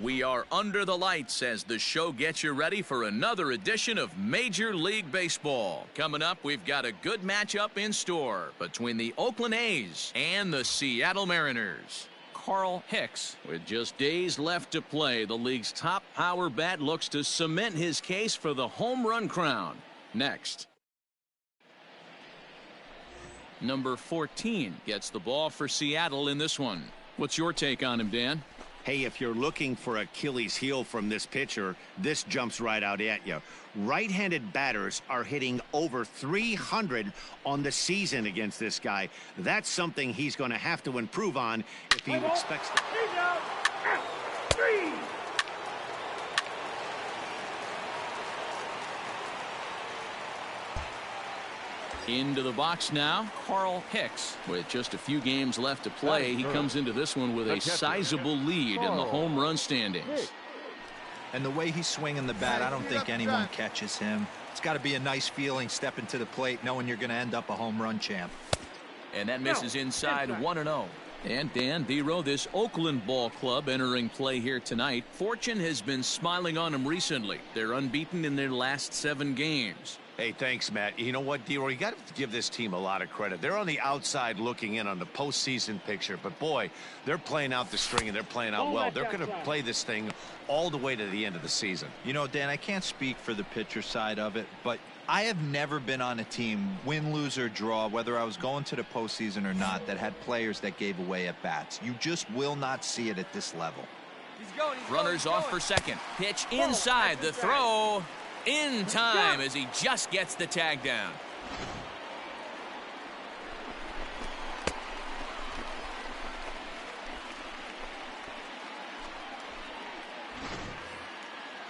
We are under the lights as the show gets you ready for another edition of Major League Baseball. Coming up, we've got a good matchup in store between the Oakland A's and the Seattle Mariners. Carl Hicks, with just days left to play, the league's top power bat looks to cement his case for the home run crown. Next. Number 14 gets the ball for Seattle in this one. What's your take on him, Dan? Hey, if you're looking for Achilles heel from this pitcher, this jumps right out at you. Right-handed batters are hitting over 300 on the season against this guy. That's something he's going to have to improve on if he expects to. Into the box now, Carl Hicks. With just a few games left to play, he comes into this one with a sizable lead in the home run standings. And the way he's swinging the bat, I don't think anyone catches him. It's got to be a nice feeling stepping to the plate knowing you're going to end up a home run champ. And that misses inside 1-0. And Dan Dero, this Oakland ball club entering play here tonight. Fortune has been smiling on them recently. They're unbeaten in their last 7 games. Hey, thanks, Matt. You know what, Dero? You got to give this team a lot of credit. They're on the outside looking in on the postseason picture, but boy, they're playing out the string and they're playing out well. They're going to play this thing all the way to the end of the season. You know, Dan, I can't speak for the pitcher side of it, but I have never been on a team, win, lose, or draw, whether I was going to the postseason or not, that had players that gave away at bats. You just will not see it at this level. Runners off for second. Pitch inside, the throw. In time as he just gets the tag down.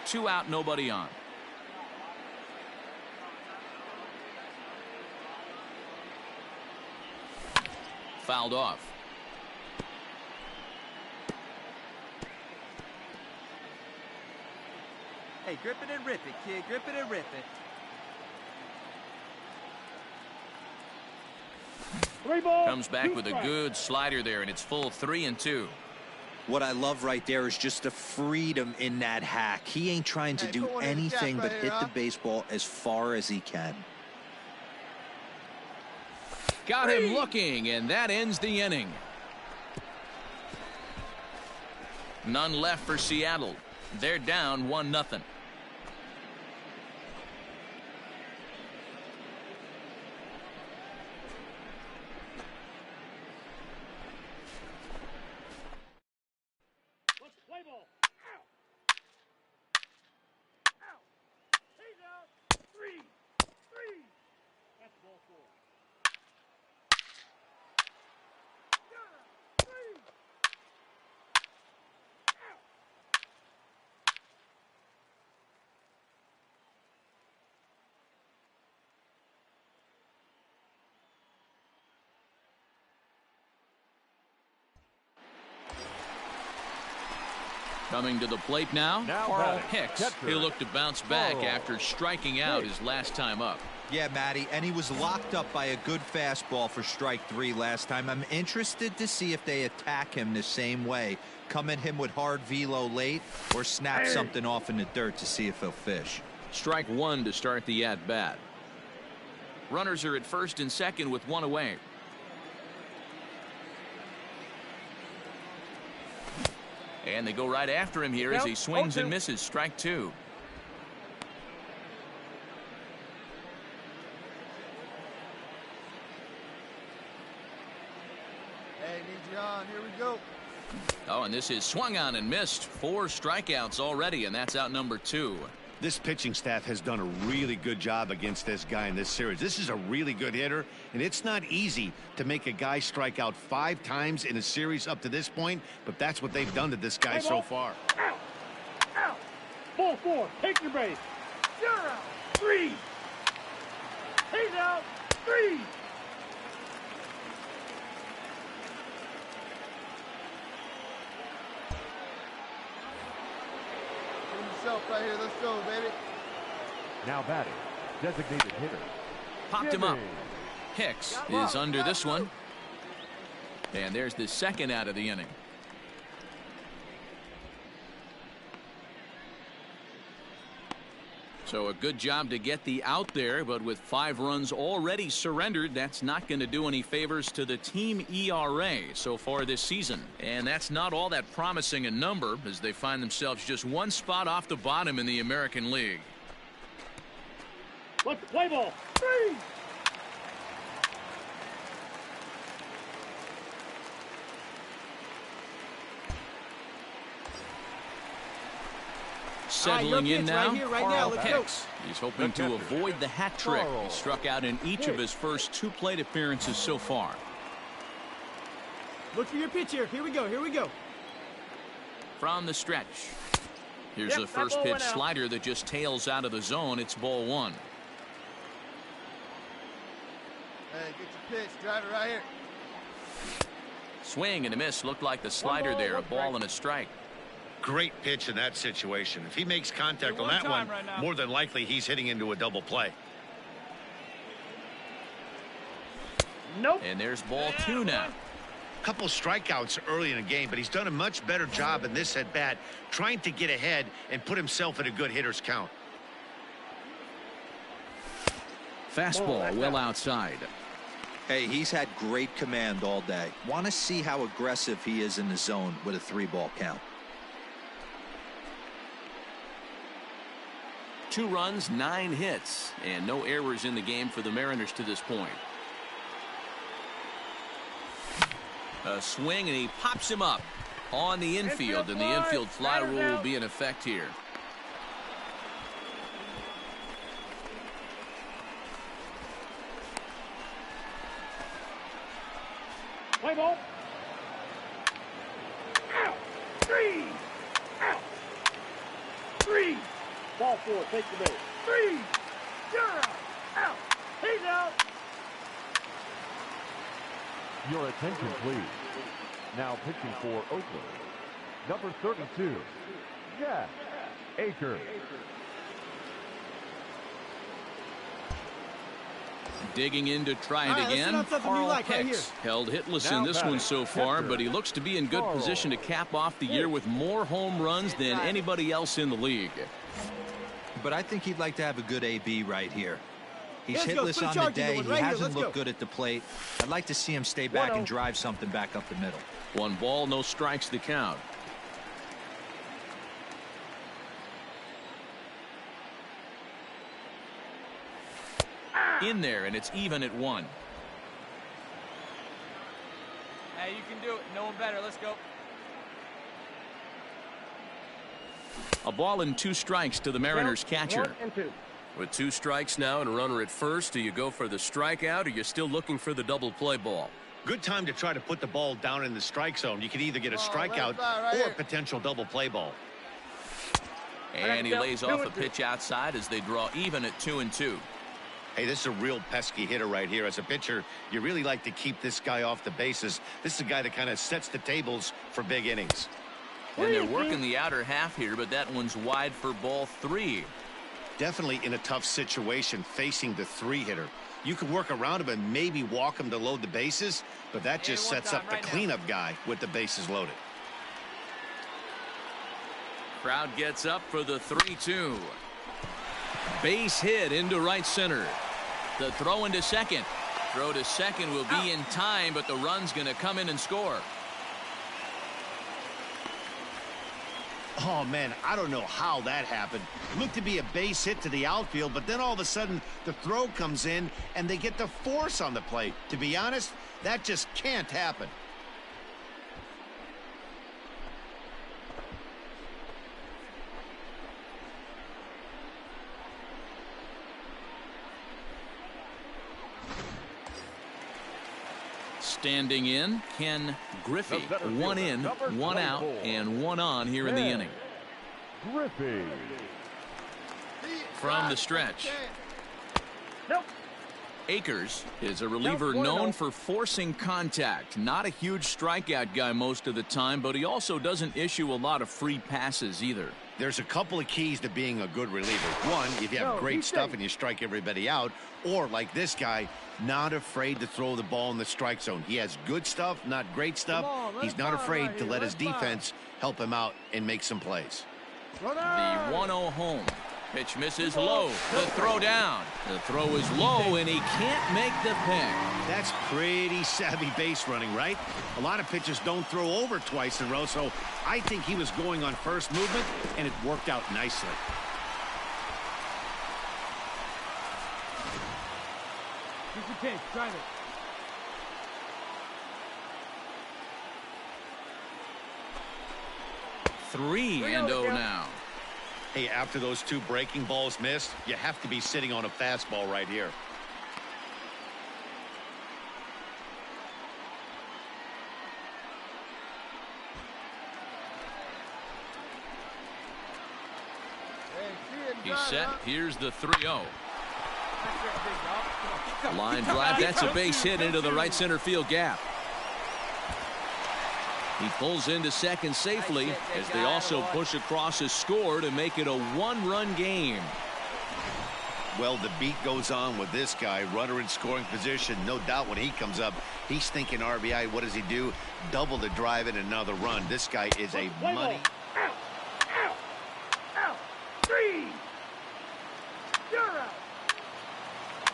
Two out, nobody on. Fouled off. Hey, grip it and rip it, kid. Grip it and rip it. Comes back with a good slider there, and it's full 3-2. What I love right there is just the freedom in that hack. He ain't trying to do anything but hit the baseball as far as he can. Got him looking, and that ends the inning. None left for Seattle. They're down 1-0. Coming to the plate now Carl Hicks. He'll look to bounce back after striking out his last time up. Yeah, Matty, and he was locked up by a good fastball for strike 3 last time. I'm interested to see if they attack him the same way. Come at him with hard velo late or snap something off in the dirt to see if he'll fish. Strike 1 to start the at-bat. Runners are at first and second with 1 away. And they go right after him here as he swings and misses. Strike 2. Hey, need you on. Here we go. Oh, and this is swung on and missed. 4 strikeouts already, and that's out number 2. This pitching staff has done a really good job against this guy in this series. This is a really good hitter, and it's not easy to make a guy strike out 5 times in a series up to this point, but that's what they've done to this guy so far. Out. Out. Ball 4. Take your base. You're out. 3. He's out. 3. Right here, let's go, baby. Now batting, designated hitter. Popped him up. Hicks is under this one. And there's the second out of the inning. So a good job to get the out there, but with 5 runs already surrendered, that's not going to do any favors to the team ERA so far this season. And that's not all that promising a number, as they find themselves just 1 spot off the bottom in the American League. Let's play ball. 3. Settling in now, Carl Hicks. He's hoping to avoid the hat trick. He struck out in each of his first 2 plate appearances so far. Look for your pitch here. Here we go. Here we go. From the stretch. Here's a first pitch slider that just tails out of the zone. It's ball 1. Hey, get your pitch. Drive it right here. Swing and a miss. Looked like the slider there. A ball and a strike. Great pitch in that situation. If he makes contact on that one, more than likely he's hitting into a double play. Nope. And there's ball 2 now. Couple strikeouts early in the game, but he's done a much better job in this at bat, trying to get ahead and put himself in a good hitter's count. Fastball well outside. Hey, he's had great command all day. Want to see how aggressive he is in the zone with a 3-ball count. 2 runs, 9 hits, and no errors in the game for the Mariners to this point. A swing, and he pops him up on the infield, and the infield fly rule will be in effect here. Play ball. Out. 3. Out. 3. Ball 4. Take the base. 3. You're out. Out. He's out. Your attention, please. Now pitching for Oakland, number 32, Jack Akers. Digging in to try it again. Carl Hicks held hitless in this one so far, but he looks to be in good position to cap off the year with more home runs than anybody else in the league. But I think he'd like to have a good AB right here. He's hitless on the day. He hasn't looked good at the plate. I'd like to see him stay back and drive something back up the middle. 1 ball, no strikes the count. In there, and it's even at 1. Hey, you can do it. No one better. Let's go. A ball and 2 strikes to the Mariners catcher. 1 and 2. With 2 strikes now and a runner at first, do you go for the strikeout, or you're still looking for the double play ball? Good time to try to put the ball down in the strike zone. You can either get a strikeout or a potential double play ball. And he lays off a pitch outside as they draw even at 2 and 2. Hey, this is a real pesky hitter right here. As a pitcher, you really like to keep this guy off the bases. This is a guy that kind of sets the tables for big innings. And they're working the outer half here, but that one's wide for ball 3. Definitely in a tough situation facing the 3-hitter. You can work around him and maybe walk him to load the bases, but that just sets up the cleanup guy with the bases loaded. Crowd gets up for the 3-2. Base hit into right center. The throw into second. Throw to second will be in time, but the run's going to come in and score. Oh, man, I don't know how that happened. Looked to be a base hit to the outfield, but then all of a sudden the throw comes in and they get the force on the plate. To be honest, that just can't happen. Standing in, Ken Griffey. 1 in, 1 out, and 1 on here in the inning. Griffey. From the stretch. Nope. Akers is a reliever known for forcing contact. Not a huge strikeout guy most of the time, but he also doesn't issue a lot of free passes either. There's a couple of keys to being a good reliever. One, if you have great stuff and you strike everybody out, or like this guy, not afraid to throw the ball in the strike zone. He has good stuff, not great stuff. He's not afraid to let his defense help him out and make some plays. The 1-0 home. Pitch misses low. The throw down. The throw is low, and he can't make the pick. That's pretty savvy base running, right? A lot of pitchers don't throw over twice in a row, so I think he was going on first movement, and it worked out nicely. Here's the pitch. Drive it. Three and oh now. Hey, after those two breaking balls missed, you have to be sitting on a fastball right here. He's set. Here's the 3-0. Line drive. That's a base hit into the right center field gap. He pulls into second safely as they also push across a score to make it a one-run game. Well, the beat goes on with this guy. Runner in scoring position. No doubt when he comes up, he's thinking RBI. What does he do? Double the drive and another run. This guy is a money. Out. Out. Out. 3. You're out.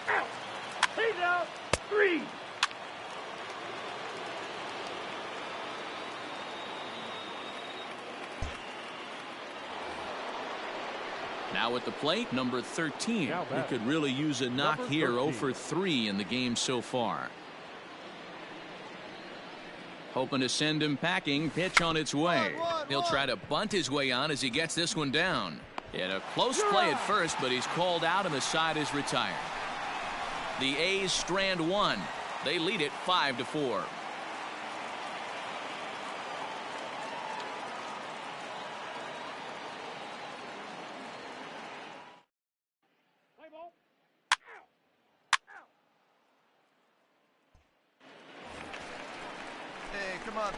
Out. He's out. 3. Now at the plate, number 13. He could really use a knock here. 0 for 3 in the game so far. Hoping to send him packing. Pitch on its way. He'll try to bunt his way on as he gets this one down. In a close play at first, but he's called out and the side is retired. The A's strand one. They lead it 5-4.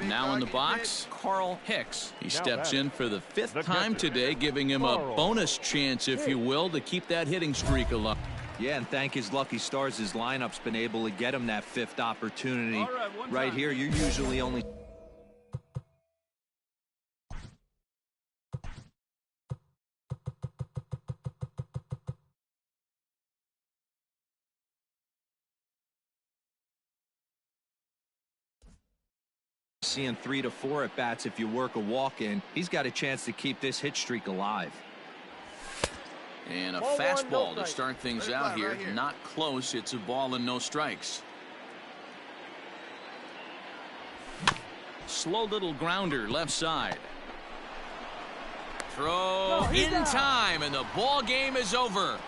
Now in the box, Carl Hicks. He steps in for the 5th time today, giving him a bonus chance, if you will, to keep that hitting streak alive. Yeah, and thank his lucky stars, his lineup's been able to get him that 5th opportunity. Right here, you're usually only seeing 3 to 4 at bats. If you work a walk in, he's got a chance to keep this hit streak alive. And a fastball to start things out here. Not close. It's a ball and no strikes. Slow little grounder left side. Throw in time, and the ball game is over.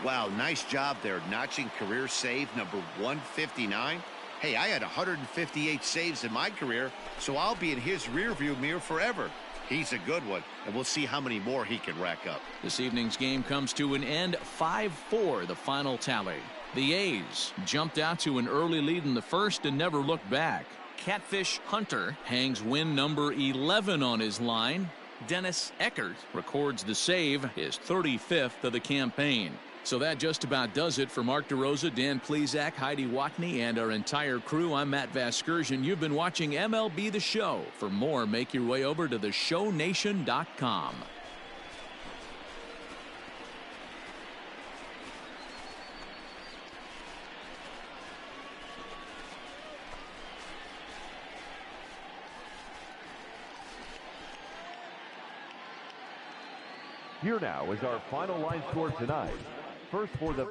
Wow, nice job there, notching career save number 159. Hey, I had 158 saves in my career, so I'll be in his rearview mirror forever. He's a good one, and we'll see how many more he can rack up. This evening's game comes to an end. 5-4, the final tally. The A's jumped out to an early lead in the first and never looked back. Catfish Hunter hangs win number 11 on his line. Dennis Eckert records the save, his 35th of the campaign. So that just about does it for Mark DeRosa, Dan Plesac, Heidi Watney, and our entire crew. I'm Matt Vasgersian. You've been watching MLB The Show. For more, make your way over to theshownation.com. Here now is our final line score tonight. First for the